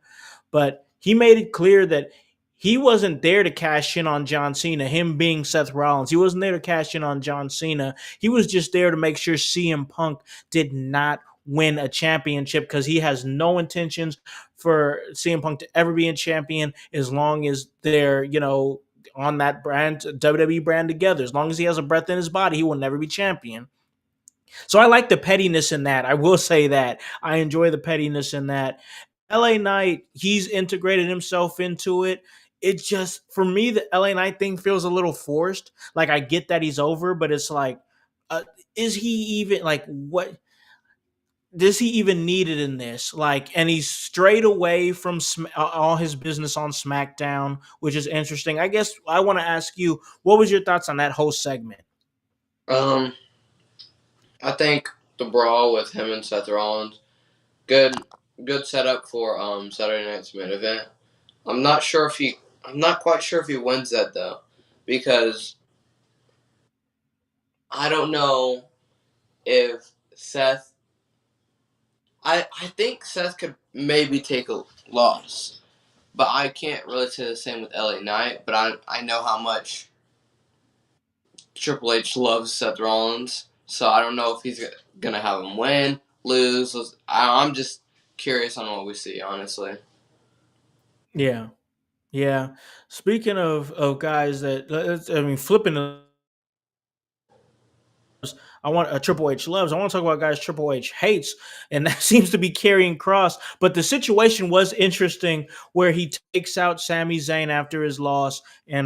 But he made it clear that he wasn't there to cash in on John Cena, him being Seth Rollins. He wasn't there to cash in on John Cena. He was just there to make sure CM Punk did not win a championship, because he has no intentions for CM Punk to ever be a champion as long as they're, on that brand, WWE brand together. As long as he has a breath in his body, he will never be champion. So I like the pettiness in that. I will say that. I enjoy the pettiness in that. LA Knight, he's integrated himself into it. It just, for me, the LA Knight thing feels a little forced. Like, I get that he's over, but it's like, is he even, like, what? Does he even need it in this? Like, and he's strayed away from all his business on SmackDown, which is interesting. I guess I want to ask you, what was your thoughts on that whole segment? Um, I think the brawl with him and Seth Rollins, good, good setup for Saturday night's main event. I'm not sure if he. I'm not quite sure if he wins that though, because I don't know if Seth. I think Seth could maybe take a loss, but I can't really say the same with LA Knight. But I know how much Triple H loves Seth Rollins, so I don't know if he's gonna have him win, lose. I'm just curious on what we see, honestly. Yeah, yeah. Speaking of guys that I mean, flipping I want a Triple H loves. I want to talk about guys Triple H hates, and that seems to be carrying Cross. But the situation was interesting where he takes out Sami Zayn after his loss in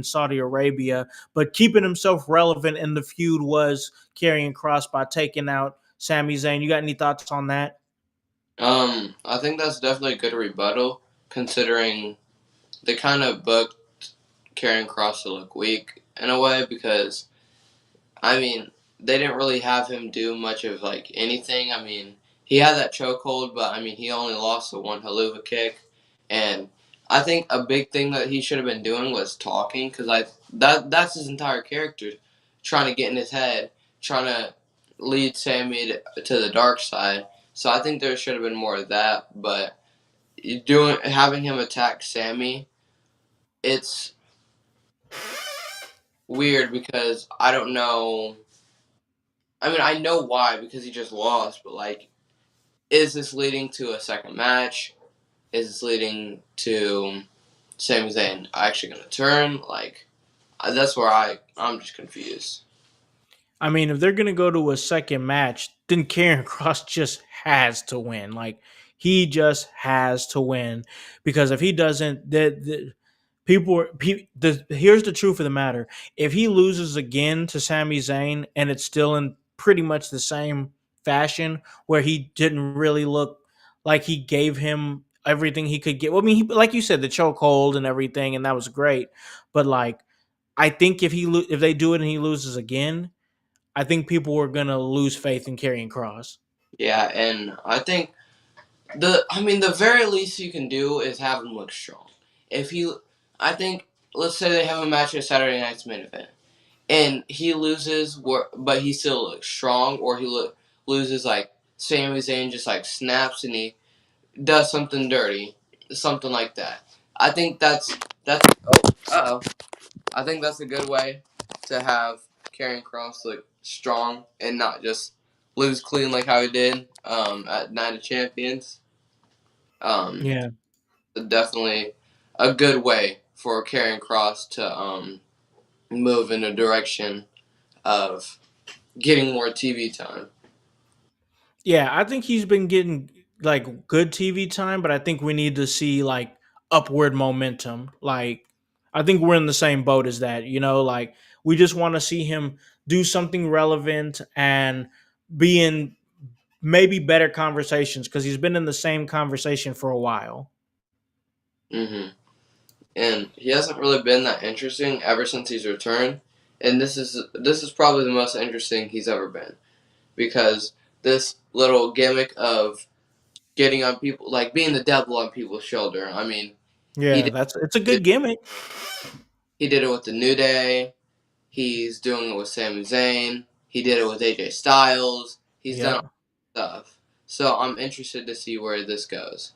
Saudi Arabia, but keeping himself relevant in the feud was carrying Cross by taking out Sami Zayn. You got any thoughts on that? I think that's definitely a good rebuttal, considering they kind of booked Karrion Cross to look weak in a way because I mean they didn't really have him do much of like anything. I mean he had that chokehold, but I mean he only lost the one haluva kick, and I think a big thing that he should have been doing was talking because that's his entire character, trying to get in his head, trying to lead Sammy to the dark side. So I think there should have been more of that, but doing having him attack Sammy, it's weird because I don't know. I mean, I know why because he just lost, but like, is this leading to a second match? Is this leading to Sami Zayn actually going to turn? Like, that's where I'm just confused. I mean, if they're gonna go to a second match, then Karrion Cross just has to win. Like he just has to win because if he doesn't, the here's the truth of the matter: if he loses again to Sami Zayn and it's still in pretty much the same fashion where he didn't really look like he gave him everything he could get. Well, I mean, like you said, the chokehold and everything, and that was great. But like, I think if they do it and he loses again, I think people were gonna lose faith in carrying Cross. Yeah, and I think the very least you can do is have him look strong. If he, I think, let's say they have a match at Saturday night's main event and he loses, but he still looks strong, or loses like Sami Zayn just like snaps and he does something dirty, something like that. I think that's I think that's a good way to have Karrion Cross look strong and not just lose clean like how he did at Night of Champions. Um, Yeah, Definitely a good way for Karrion Cross to move in a direction of getting more TV time. yeah. I think he's been getting like good TV time, but I think we need to see like upward momentum. Like I think we're in the same boat as that. Like we just want to see him do something relevant and be in maybe better conversations because he's been in the same conversation for a while. hmm And he hasn't really been that interesting ever since he's returned. And this is probably the most interesting he's ever been because this little gimmick of getting on people, like being the devil on people's shoulder. I mean, he Yeah, did, it's a he did, good gimmick. he did it with the New Day. He's doing it with Sami Zayn. He did it with AJ Styles. He's done all Yep. that stuff. So I'm interested to see where this goes.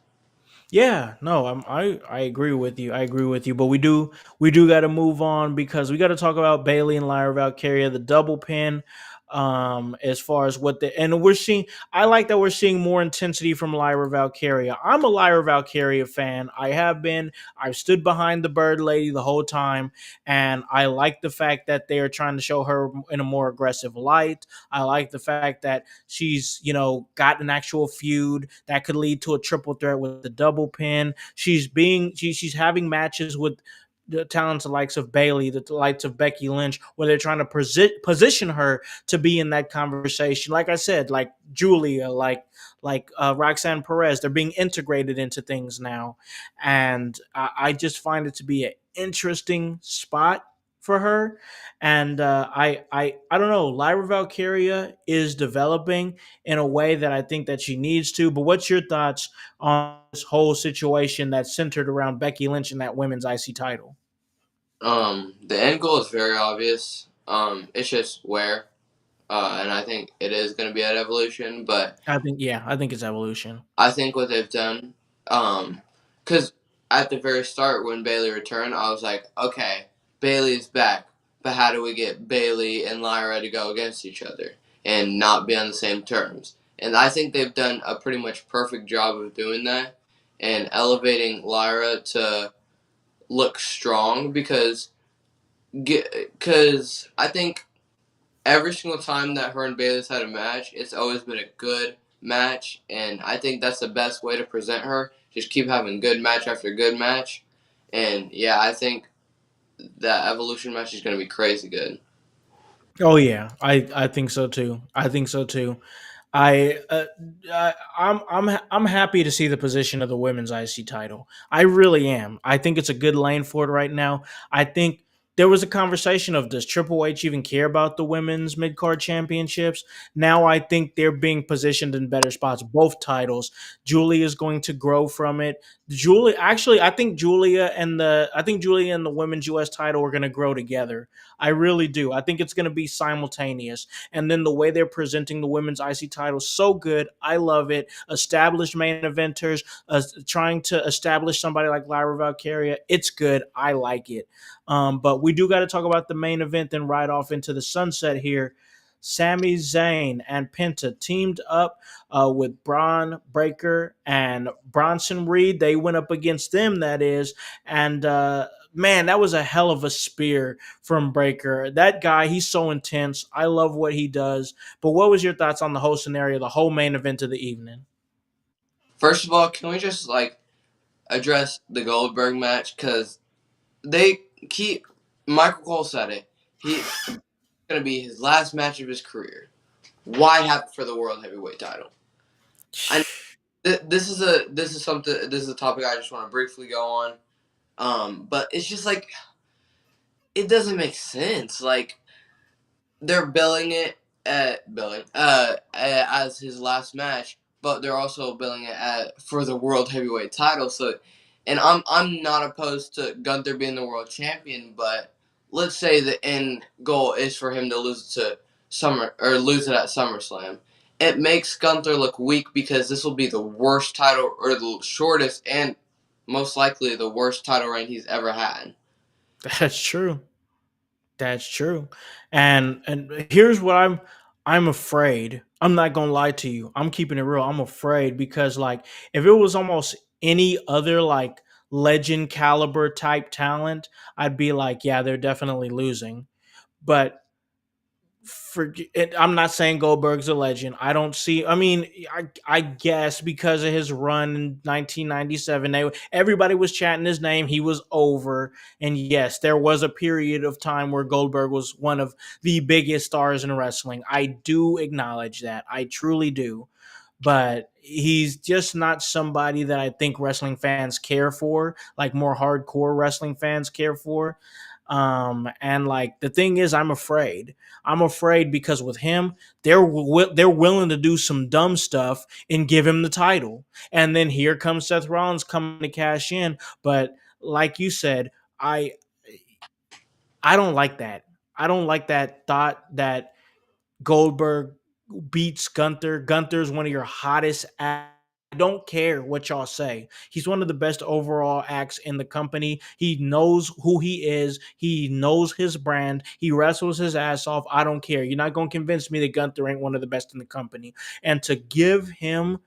Yeah, no, I agree with you. I agree with you. But we do got to move on because we got to talk about Bailey and Lyra Valkyria, the double pin. As far as what the and we're seeing, I like that we're seeing more intensity from Lyra Valkyria. I'm a Lyra Valkyria fan. I have been. I've stood behind the Bird Lady the whole time, and I like the fact that they are trying to show her in a more aggressive light. I like the fact that she's got an actual feud that could lead to a triple threat with the double pin. She's having matches with the talents the likes of Bailey, the likes of Becky Lynch, where they're trying to position her to be in that conversation. Like I said, like Julia, like Roxanne Perez, they're being integrated into things now, and I just find it to be an interesting spot for her. And I don't know. Lyra Valkyria is developing in a way that I think that she needs to. But what's your thoughts on this whole situation that's centered around Becky Lynch and that women's IC title? The end goal is very obvious. It's just where, and I think it is going to be at Evolution. But I think it's evolution. I think what they've done, because at the very start when Bailey returned, I was like, okay, Bailey's back, but how do we get Bailey and Lyra to go against each other and not be on the same terms? And I think they've done a pretty much perfect job of doing that and elevating Lyra to look strong because I think every single time that her and Bayless had a match, it's always been a good match, and I think that's the best way to present her. Just keep having good match after good match, and yeah, I think that Evolution match is going to be crazy good. Oh yeah, I think so too. I think so too. I, I'm happy to see the position of the women's IC title. I really am. I think it's a good lane for it right now. I think there was a conversation of does Triple H even care about the women's mid card championships? Now I think they're being positioned in better spots. Both titles. Julie is going to grow from it. Julie, actually, I think Julia and the women's US title are going to grow together. I really do. I think it's going to be simultaneous. And then the way they're presenting the women's IC title, so good. I love it. Established main eventers, trying to establish somebody like Lyra Valkyria. It's good. I like it. But we do got to talk about the main event and ride off into the sunset here. Sami Zayn and Penta teamed up with Braun Breaker and Bronson Reed. They went up against them, that is. And man, that was a hell of a spear from Breaker. That guy, he's so intense. I love what he does. But what was your thoughts on the whole scenario, the whole main event of the evening? First of all, can we just like address the Goldberg match because they keep Michael Cole said it. He's going to be his last match of his career. Why have it for the world heavyweight title? I this is a topic I just want to briefly go on. But it's just like it doesn't make sense. Like they're billing it at billing as his last match, but they're also billing it at for the world heavyweight title. So, and I'm not opposed to Gunther being the world champion, but let's say the end goal is for him to lose to lose it at SummerSlam. It makes Gunther look weak because this will be the worst title or the shortest and most likely the worst title reign he's ever had. That's true. That's true. And here's what I'm afraid. I'm not gonna lie to you. I'm keeping it real. I'm afraid because like if it was almost any other like legend caliber type talent, I'd be like, yeah, they're definitely losing. But I'm not saying Goldberg's a legend. I don't see. I mean, I guess because of his run in 1997, everybody was chanting his name. He was over, and yes, there was a period of time where Goldberg was one of the biggest stars in wrestling. I do acknowledge that. I truly do, but he's just not somebody that I think wrestling fans care for, like more hardcore wrestling fans care for. And like the thing is, I'm afraid. I'm afraid because with him, they're willing to do some dumb stuff and give him the title, and then here comes Seth Rollins coming to cash in. But like you said, I don't like that. I don't like that thought that Goldberg beats Gunther. Gunther's one of your hottest acts. I don't care what y'all say. He's one of the best overall acts in the company. He knows who he is. He knows his brand. He wrestles his ass off. I don't care. You're not going to convince me that Gunther ain't one of the best in the company. And to give him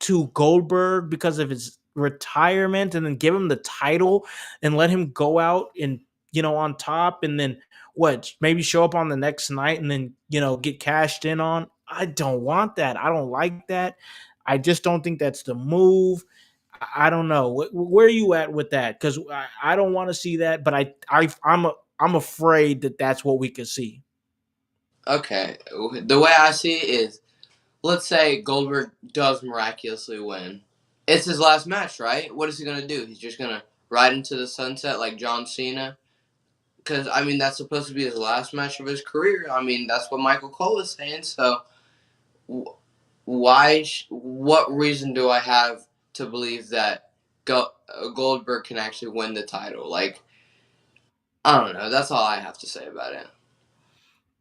to Goldberg because of his retirement and then give him the title and let him go out and on top and then what maybe show up on the next night and then get cashed in on. I don't want that. I don't like that. I just don't think that's the move. I don't know. Where are you at with that? Because I don't want to see that, but I'm afraid that that's what we could see. Okay, the way I see it is let's say Goldberg does miraculously win. It's his last match, right? What is he gonna do? He's just gonna ride into the sunset like John Cena. because I mean that's supposed to be his last match of his career. I mean that's what Michael Cole is saying. So why? What reason do I have to believe that Goldberg can actually win the title? Like I don't know. That's all I have to say about it.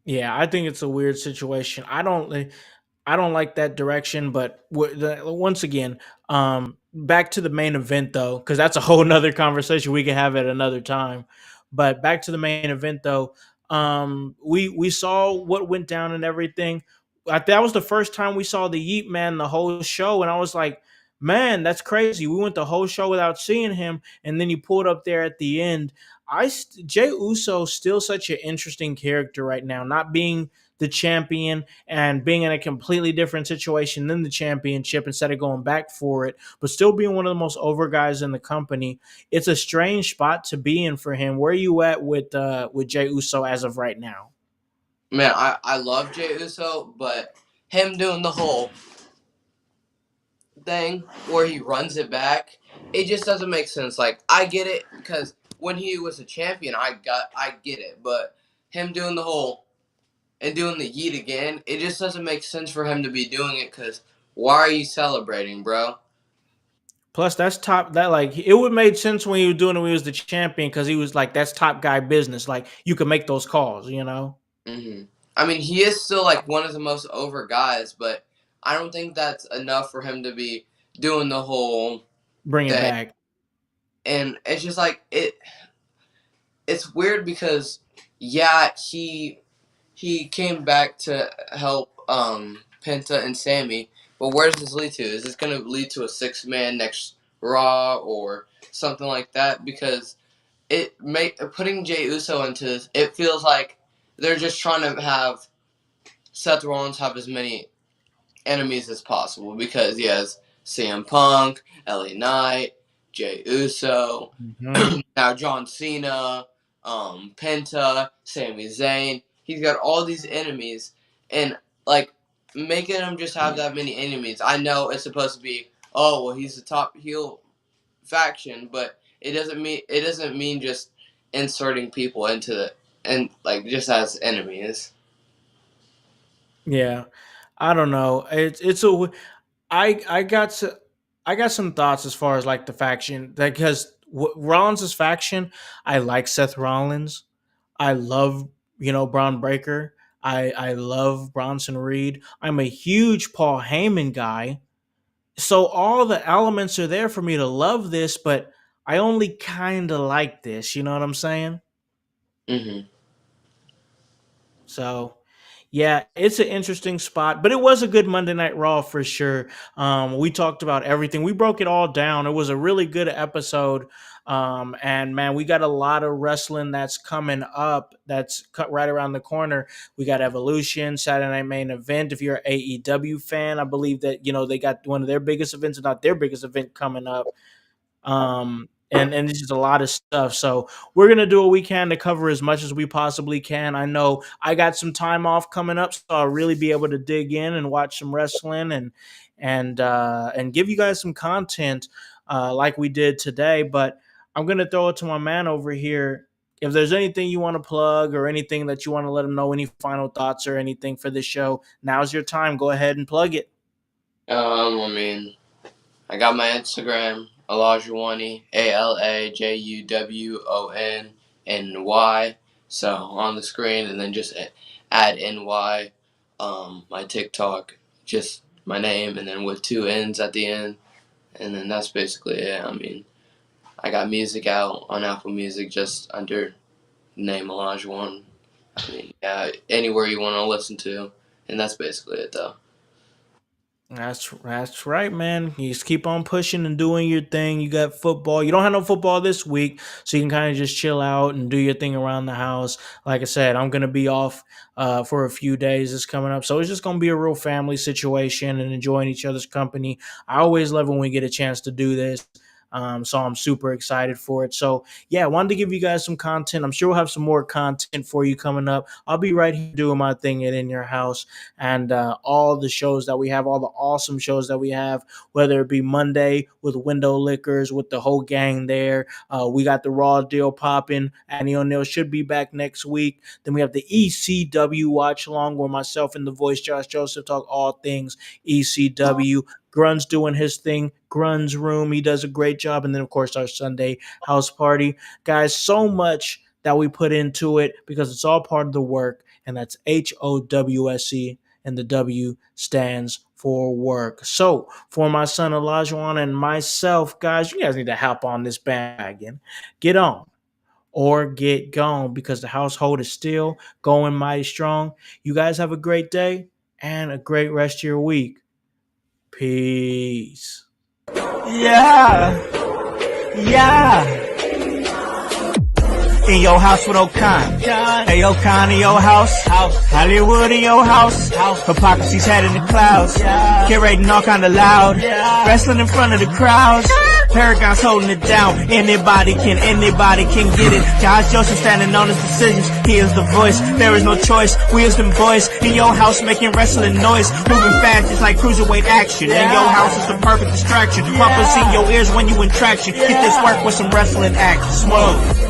Yeah, I think it's a weird situation. I don't like that direction, but once again, back to the main event though, because that's a whole nother conversation we can have at another time. But back to the main event though, we saw what went down and everything. That was the first time we saw the Yeet Man the whole show, and I was like, man, that's crazy. We went the whole show without seeing him, and then he pulled up there at the end. Jay Uso still such an interesting character right now, not being the champion and being in a completely different situation than the championship instead of going back for it, but still being one of the most over guys in the company. It's a strange spot to be in for him. Where are you at with Jay Uso as of right now? Man, I love Jey Uso, but him doing the whole thing where he runs it back, it just doesn't make sense. Like I get it because when he was a champion, I get it, but him doing the whole and doing the yeet again, it just doesn't make sense for him to be doing it. Because why are you celebrating, bro? Plus, that's top. That like it would made sense when he was doing it when he was the champion because he was like that's top guy business. Like you can make those calls, you know. hmm I mean, he is still like one of the most over guys, but I don't think that's enough for him to be doing the whole Bring it thing. back. And it's just like it's weird because yeah, he came back to help Penta and Sammy, but where does this lead to? Is this going to lead to a 6-man next Raw or something like that? Because putting Jey Uso into this, it feels like they're just trying to have Seth Rollins have as many enemies as possible because he has CM Punk, LA Knight, Jey Uso, Hmm. now John Cena, Penta, Sami Zayn. He's got all these enemies, and like making him just have that many enemies. I know it's supposed to be, oh well, he's the top heel faction, but it doesn't mean just inserting people into the and like just as enemies. Yeah, I don't know. It's a I got I got some thoughts as far as like the faction because Rollins' faction. I like Seth Rollins. I love Braun Breaker. I love Bronson Reed. I'm a huge Paul Heyman guy. So all the elements are there for me to love this, but I only kind of like this. You know what I'm saying? hmm So yeah, it's an interesting spot, but it was a good Monday Night Raw for sure. We talked about everything. We broke it all down. It was a really good episode. And man, we got a lot of wrestling that's coming up. That's cut right around the corner. We got Evolution, Saturday Night Main Event. If you're an AEW fan, I believe that they got one of their biggest events, if not their biggest event, coming up. And it's just a lot of stuff. So we're gonna do what we can to cover as much as we possibly can. I know I got some time off coming up, so I'll really be able to dig in and watch some wrestling and give you guys some content like we did today. But I'm gonna throw it to my man over here. If there's anything you want to plug or anything that you want to let him know, any final thoughts or anything for the show, now's your time. Go ahead and plug it. I mean, I got my Instagram, Alajuwony, ALAJUWONNY. So on the screen, and then just add NY. My TikTok, just my name, and then with 2 N's at the end, and then that's basically it. I mean, I got music out on Apple Music just under name Olajuwon. I mean, yeah, anywhere you want to listen to, and that's basically it though. That's right, man. You just keep on pushing and doing your thing. You got football. You don't have no football this week, so you can kind of just chill out and do your thing around the house. Like I said, I'm gonna be off for a few days. This coming up, so it's just gonna be a real family situation and enjoying each other's company. I always love when we get a chance to do this. So I'm super excited for it. So yeah, I wanted to give you guys some content. I'm sure we'll have some more content for you coming up. I'll be right here doing my thing at In Your House, and all the shows that we have, all the awesome shows that we have, whether it be Monday with Window Liquors with the whole gang there. We got the Raw deal popping. Annie O'Neal should be back next week. Then we have the ECW watch along where myself and the voice Josh Joseph talk all things ECW. Grun's doing his thing. Grun's room. He does a great job. And then, of course, our Sunday house party. Guys, so much that we put into it because it's all part of the work. And that's HOWSE. And the W stands for work. So, for my son Elijah and myself, guys, you guys need to hop on this bandwagon. Get on or get gone because the household is still going mighty strong. You guys have a great day and a great rest of your week. Peace. Yeah, yeah. In your house with O'Con. Hey, O'Con in your house. Hollywood in your house. Hypocrisy's head in the clouds. Curating all kind of loud. Wrestling in front of the crowds. Paragon's holding it down. Anybody can get it. Josh Joseph standing on his decisions. He is the voice. There is no choice. We is them boys in your house making wrestling noise. Moving fast just like cruiserweight action. In your house is the perfect distraction. Rumpus in your ears when you in traction. Get this work with some wrestling action. Smoke.